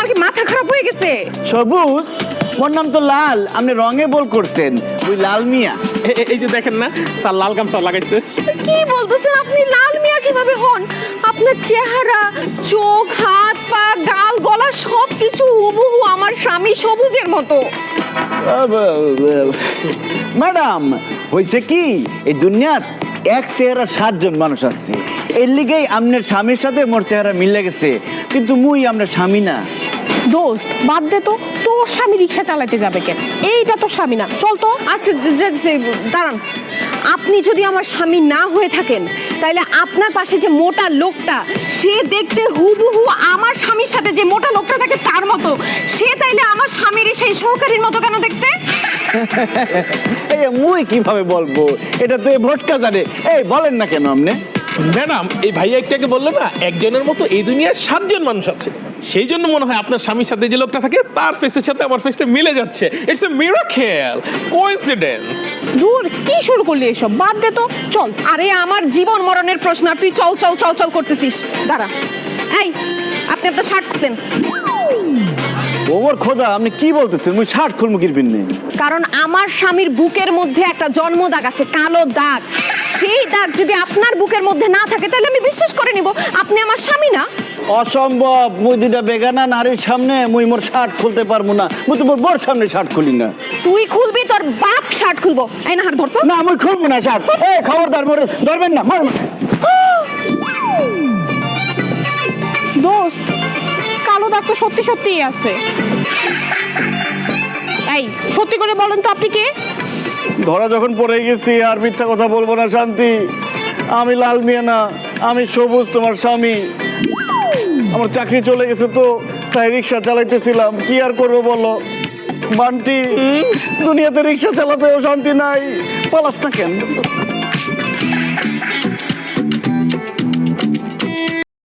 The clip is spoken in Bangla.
তোমার কি মাথা খারাপ হয়ে গেছে? সবুজ মোর নাম তো লাল, আপনি রঙে বল করছেন, ওই লাল মিয়া। এই যে দেখেন না স্যার লাল গামছা লাগাইছে। কি বলতেছেন আপনি? লাল মিয়া কিভাবে হন? আপনার চেহারা, চোখ, হাত, পা, গাল, গলা সবকিছু হুবহু আমার স্বামী সবুজের মতো। ম্যাডাম হয়েছে কি, এই দুনিয়াত এক চেহারা 7 জন মানুষ আছে, এর লিগেই আপনার স্বামীর সাথে মোর চেহারা মিলে গেছে, কিন্তু মুই আপনার স্বামী না। দোস্ত বাদ দে তো, তোর স্বামী রিক্সা চালাতে যাবে কেন? এইটা তোর স্বামী না, চল তো। আচ্ছা দাঁড়ান, আপনি যদি আমার স্বামী না হয়ে থাকেন তাহলে আপনার পাশে যে মোটা লোকটা, সে দেখতে হুবহু আমার স্বামীর সাথে যে মোটা লোকটা থাকে তার মতো, সে তাইলে আমার স্বামীর সেই সহকারীর মতো কেন দেখতে? এই মুই কিভাবে বলবো, এটা তো এই ভটকা জানে। এই বলেন না কেন আপনি? ম্যাডাম এই ভাইয়া একটাকে বললো না একজনের মতো এই দুনিয়ায় 7 জন মানুষ আছে, সেই জন্য মনে হয় আপনার স্বামীর সাথে যে লোকটা থাকে তার ফেসের সাথে আমার ফেসটা মিলে যাচ্ছে। It's a miracle, coincidence. দূর, কি শুরু করলি এসব? বাদ দে তো, চল। আরে আমার জীবন মরণের প্রশ্ন আর তুই চল চল চল চল করতেছিস। দাঁড়া, এই আপনি আপনার শার্ট খুলতেন। ওমর খোদা, আপনি কি বলতেছেন? মুই শার্ট খুলমু কিরবিন নেই। কারণ আমার স্বামীর বুকের মধ্যে একটা জন্ম দাগ আছে, কালো দাগ। সেই দাগ যদি আপনার বুকের মধ্যে না থাকে তাহলে আমি বিশ্বাস করে নিব আপনি আমার স্বামী না। অসম্ভব, মুই দুইটা বেগানা নারীর সামনে মুই মোর শার্ট খুলতে পারবো না। মুই তো মোর বর সামনে শার্ট খুলি না। তুই খুলবি, তোর বাপ শার্ট খুলবো। এই না হাত ধরতো না, মুই খুলবো না শার্ট। এই খবরদার, মোর ধরবেন না, মার। দোস্ত, কালো দাগ তো সত্যি সত্যিই আছে। এই সত্যি করে বলেন তো, আপনি কে? ধরা যখন পড়ে গেছি আর মিথ্যা কথা বলবো না শান্তি। আমি লাল মিয়া না, আমি সবুজ, তোমার স্বামী। আমার চাকরি চলে গেছে তো, তাই রিক্সা চালাইতেছিলাম। কি আর করবো বলো বান্টি, দুনিয়াতে রিক্সা চালাতেও শান্তি নাই। পালাস না কেন?